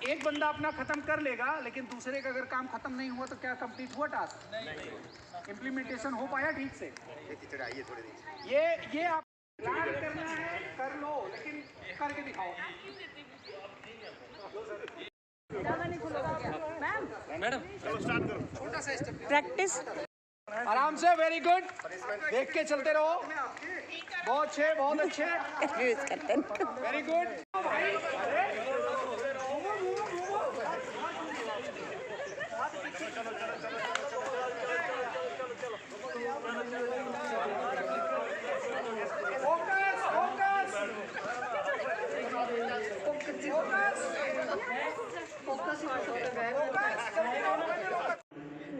एक बंदा अपना खत्म कर लेगा, लेकिन दूसरे का अगर काम खत्म नहीं हुआ तो क्या कंप्लीट हुआ टास्क? नहीं। इम्प्लीमेंटेशन हो पाया ठीक से? ये आप प्लान करना है कर लो, लेकिन करके दिखाओ। मैडम स्टार्ट करो, छोटा सा स्टेप प्रैक्टिस आराम से। वेरी गुड, देख के चलते रहो। बहुत अच्छे, बहुत अच्छे, very good.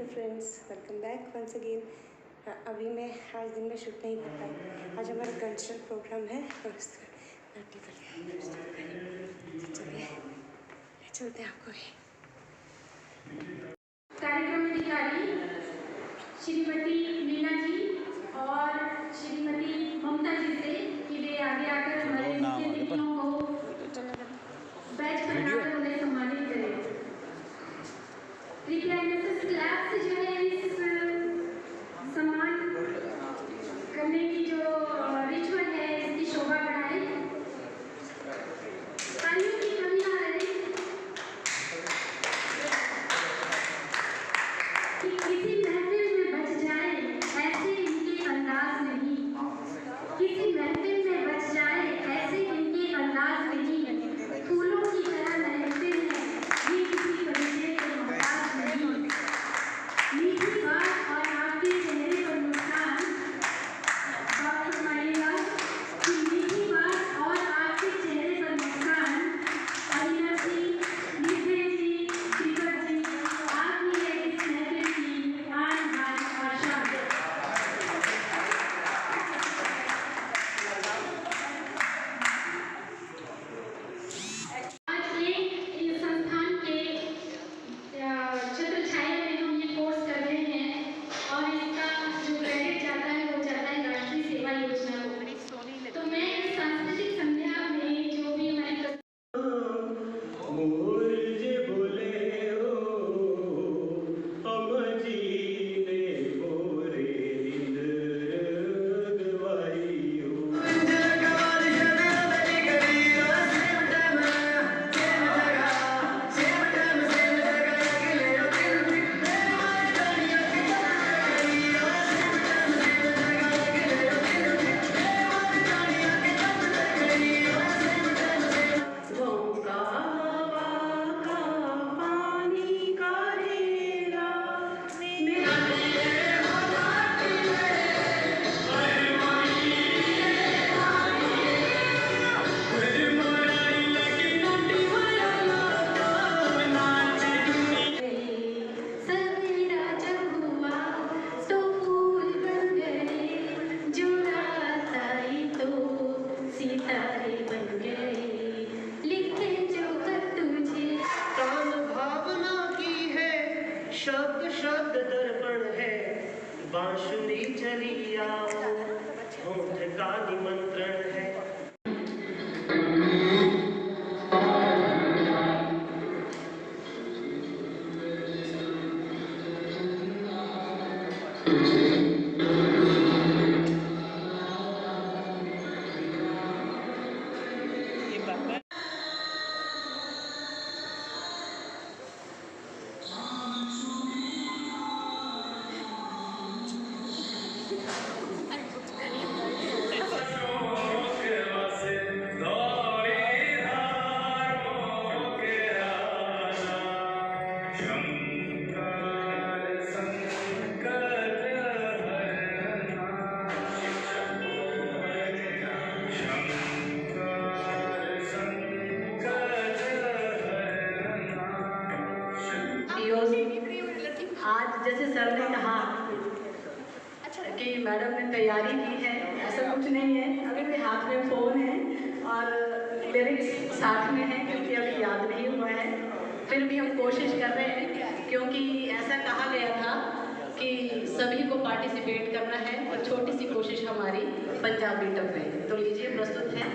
Friends, welcome back once again. अभी मैं आज दिन में शूट नहीं कर पाई। आज हमारा कल्चरल प्रोग्राम है और उसका चलिए चलते हैं आपको भी। कार्यक्रम अधिकारी श्रीमती मीना जी और श्रीमती ममता जी से कि वे आगे आकर हमारे मुख्य अतिथियों को बैच बनाकर उन्हें सम्मानित करें। कृपया एनएसएस क्लब से जो है इस सम्मान करने की जो रिचुअल है इसकी शोभा बढ़ाए। तालियों की कमी आ रही कि किसी महफिल में बच जाए ऐसे इनके अंदाज नहीं, किसी महफिल में बच जाए ऐसे इनके अंदाज नहीं, फूलों की तरह लहरते हैं ये किसी परिचय के मोहताज नहीं। मीठी बात और आपके चेहरे पर मुस्कान, बात फरमाइएगा कि मीठी बात और आपके चेहरे पर मुस्कान। अविनाश जी, निधि जी, दीपक जी, आप ही है इस महफिल की आन बान और शान। आज एक संस्थान के छत्र छाया में हम ये कोर्स कर रहे हैं और इसका जो क्रेडिट जाता है वो जाता है राष्ट्रीय सेवा योजना को। तो मैं इस सांस्कृतिक संध्या में जो भी हमारे सवेरा जब हुआ तो फूल बन गए, जो रात आई तो सितारे बन गए, लिखे जो खत तुझे। प्राण भावना की है, शब्द शब्द दर्पण है, बांसुरी चली आओ, होठ का निमंत्रण है। आज जैसे सर ने कहा कि मैडम ने तैयारी की है, ऐसा कुछ नहीं है। अभी भी हाथ में फ़ोन है और लिरिक्स साथ में है क्योंकि अभी याद नहीं हुआ है। फिर भी हम कोशिश कर रहे हैं क्योंकि ऐसा कहा गया था कि सभी को पार्टिसिपेट करना है और छोटी सी कोशिश हमारी पंजाबी टप में। तो लीजिए प्रस्तुत है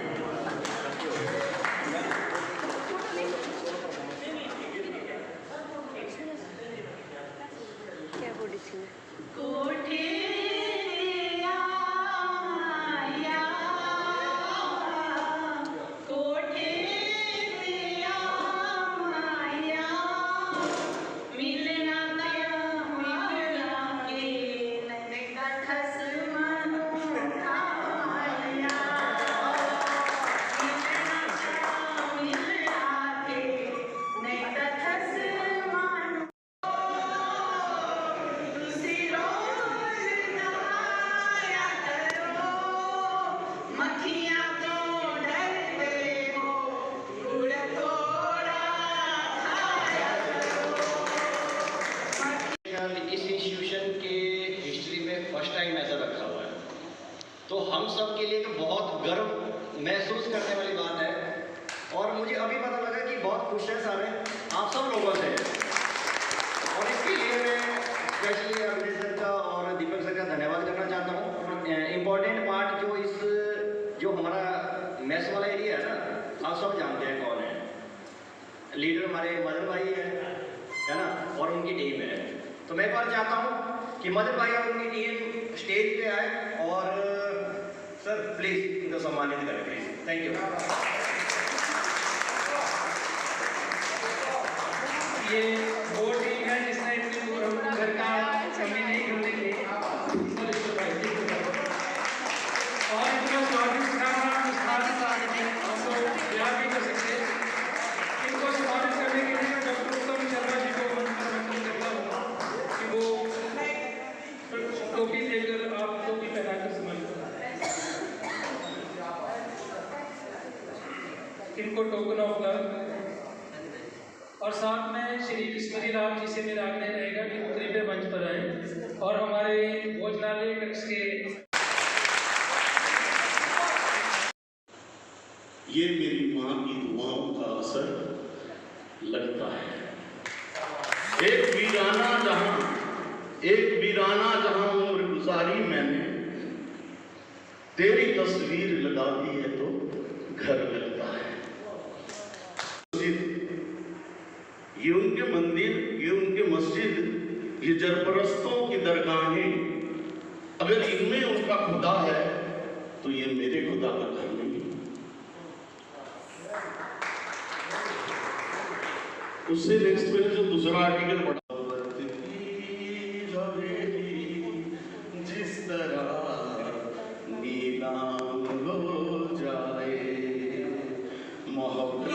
खुश हैं सारे आप सब लोगों से, और इसके लिए मैं स्पेशली अभिनय सर का और दीपक सर का धन्यवाद करना चाहता हूँ। इम्पोर्टेंट पार्ट जो हमारा मैस वाला एरिया है ना, आप सब जानते हैं कौन है। लीडर हमारे मदन भाई है ना, और उनकी टीम है। तो मैं एक बार चाहता हूँ कि मदन भाई और उनकी टीम स्टेज पे आए और सर प्लीज इनको सम्मानित करें प्लीज। Thank you. ये वो टीम है जिसने इतने दूर हमको घर का कमी नहीं करने के लिए और इतना स्वागत सिखाना हमको याद भी कर सकते हैं। इनको स्वागत करने के लिए डॉक्टर उत्तम शर्मा जी को मंच करता हूँ कि वो टोपी देकर आप टोपी पहनाकर सम्मानित इनको टोकन ऑफ लव, और साथ में श्री किस्मती राम जी से मेरा आग्रह रहेगा कि कृपया मंच पर आए और हमारे भोजनालय कक्ष के ये मेरी माँ की दुआओं का असर लगता है। एक वीराना जहां उम्र गुजारी मैंने, तेरी तस्वीर लगा दी है तो घर लगता है। ये उनके मंदिर, ये उनके मस्जिद, ये जरपरस्तों की दरगाहें, अगर इनमें उनका खुदा है तो ये मेरे खुदा का घर नहीं। उससे नेक्स्ट मैंने जो दूसरा आर्टिकल पढ़ा, जिस तरह नीलाम हो जाए मोहब्बत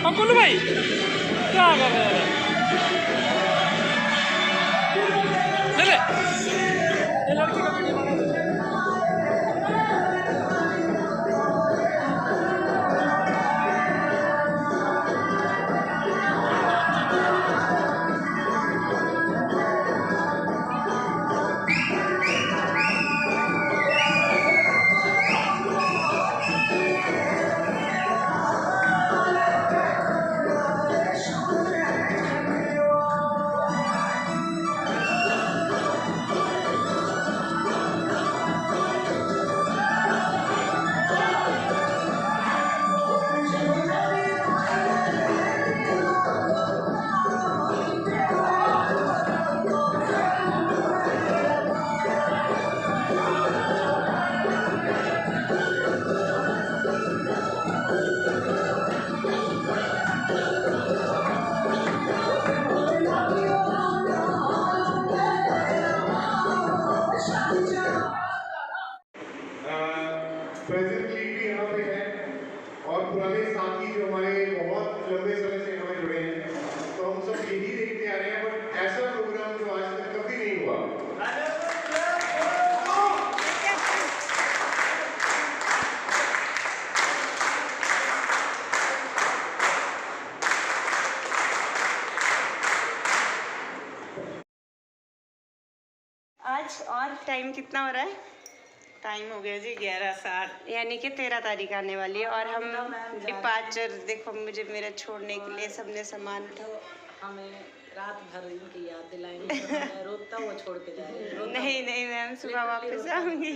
अंकुल भाई क्या कर रहे हैं? ले ले ये लड़की का वीडियो बना दो। प्रेजेंटली भी यहाँ पे है और पुराने साथी जो हमारे बहुत लंबे समय से हमें जुड़े हैं, तो हम सब यही देखते आ रहे हैं, बट ऐसा प्रोग्राम जो आज तक कभी नहीं हुआ। आज और टाइम कितना हो रहा है? टाइम हो गया जी 11:60, यानी कि 13 तारीख आने वाली है और हम डिपार्चर देखो मुझे मेरा छोड़ने के लिए सबने सामान उठाओ। हमें रात भर इनकी याद दिलाएंगे, हमें रोता हुआ छोड़ के जा रहे हैं। नहीं नहीं मैम सुबह वापस आऊंगी।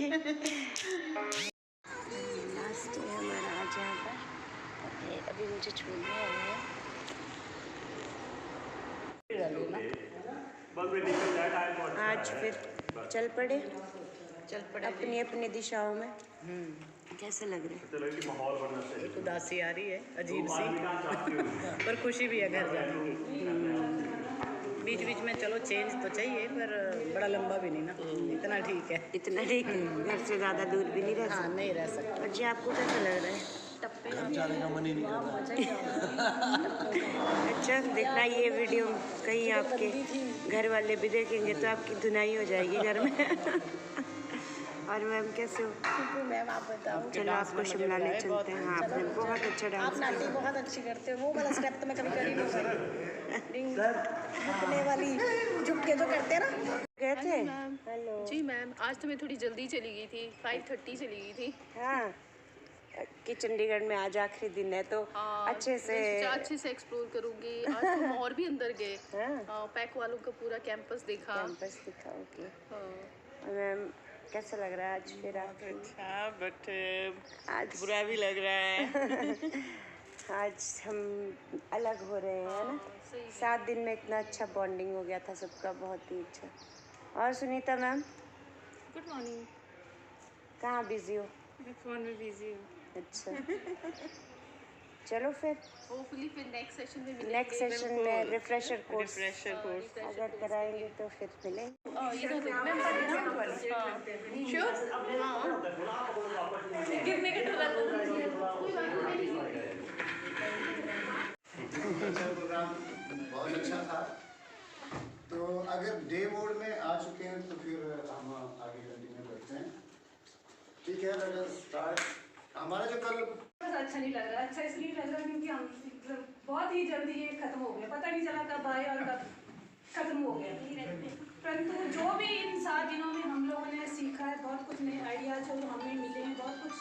लास्ट है हमारा आज यहाँ पर, अभी मुझे छोड़ने आए हैं। आज फिर चल पड़े अपनी अपनी दिशाओं में। कैसे लग रहे हैं? एक उदासी आ रही है अजीब सी, पर खुशी भी है घर जाने की। बीच बीच में चलो चेंज तो चाहिए, पर बड़ा लंबा भी नहीं ना, इतना ठीक है। इतना ठीक है, घर से ज़्यादा दूर भी नहीं रह सकते। हाँ नहीं रह सकते। जी आपको कैसा लग रहा है? जाने का मन ही नहीं कर रहा। अच्छा देखना ये वीडियो कहीं आपके घर वाले भी देखेंगे तो आपकी धुनाई हो जाएगी घर में। और मैम कैसे हो? मैम आप बताओ। चलो आपको शिमला ले चलते हैं। हाँ आपने बहुत अच्छा डांस आप नाटी बहुत अच्छी करते हो, वो वाला स्टेप तो मैं कभी कर ही नहीं पाई। झुकने वाली झुक के जो करते हैं ना। गए थे? हेलो जी मैम, आज तो मैं थोड़ी जल्दी चली गई थी, 5:30 चली गई थी। हाँ कि चंडीगढ़ में आज आखिरी दिन है तो अच्छे से एक्सप्लोर करूंगी। आज तो हम और भी अंदर गए, पैक वालों का पूरा कैंपस देखा। ओके मैम कैसा लग रहा है आज फिर आप? अच्छा बट आज बुरा भी लग रहा है। आज हम अलग हो रहे हैं ना, 7 दिन में इतना अच्छा बॉन्डिंग हो गया था सबका, बहुत ही अच्छा। और सुनीता मैम गुड मॉर्निंग। कहाँ बिजी हो? मैं फ़ोन में बिजी हूँ। अच्छा चलो फिर होपफुली फिर नेक्स्ट सेशन में मिलेंगे। नेक्स्ट सेशन में रिफ्रेशर कोर्स अगर कराएंगे तो फिर मिलेंगे। गिरने का डर प्रोग्राम बहुत अच्छा था। तो अगर डे मोड में आ चुके हैं तो फिर हम आगे कंटिन्यू करते हैं। ठीक है, लेट अस स्टार्ट। हमारा जो कल अच्छा नहीं लग रहा। अच्छा इसलिए लग रहा क्योंकि हम बहुत ही जल्दी ये खत्म हो गया, पता नहीं चला कब आए और कब खत्म हो गया। परंतु जो भी इन 7 दिनों में हम लोगों ने सीखा है, बहुत कुछ नए आइडियाज जो हमें मिले हैं, बहुत कुछ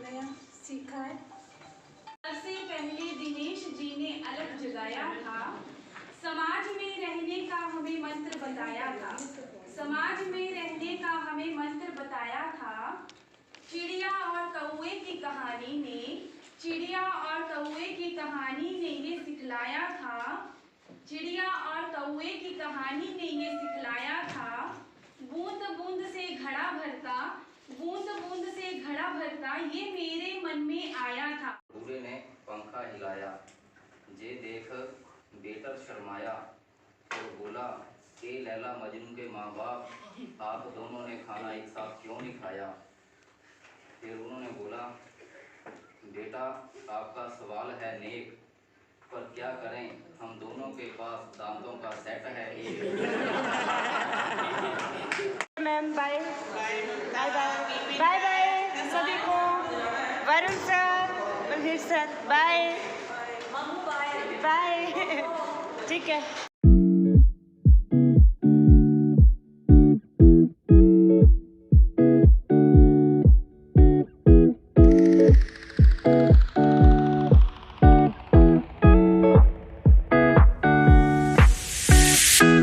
नया सीखा है। सबसे पहले दिनेश जी ने अलग जगाया था, समाज में रहने का हमें मंत्र बताया था। समाज में रहने का हमें मंत्र बताया था। चिड़िया और कौवे की कहानी ने, चिड़िया और कौवे की कहानी ने ये सिखलाया था। चिड़िया और कौवे की कहानी ने ये सिखलाया था। बूंद बूंद से घड़ा भरता, बूंद बूंद से घड़ा भरता, ये मेरे मन में आया था। बूढ़े ने पंखा हिलाया, जे देख बेटर शर्माया और बोला ए लैला मजनू के माँ बाप, आप दोनों ने खाना एक साथ क्यों नहीं खाया? फिर उन्होंने बोला बेटा आपका सवाल है नेक, पर क्या करें हम दोनों के पास दांतों का सेट है एक। Ma'am bye bye bye bye bye सभी को। Varun sir, Balveer sir bye bye. ठीक है।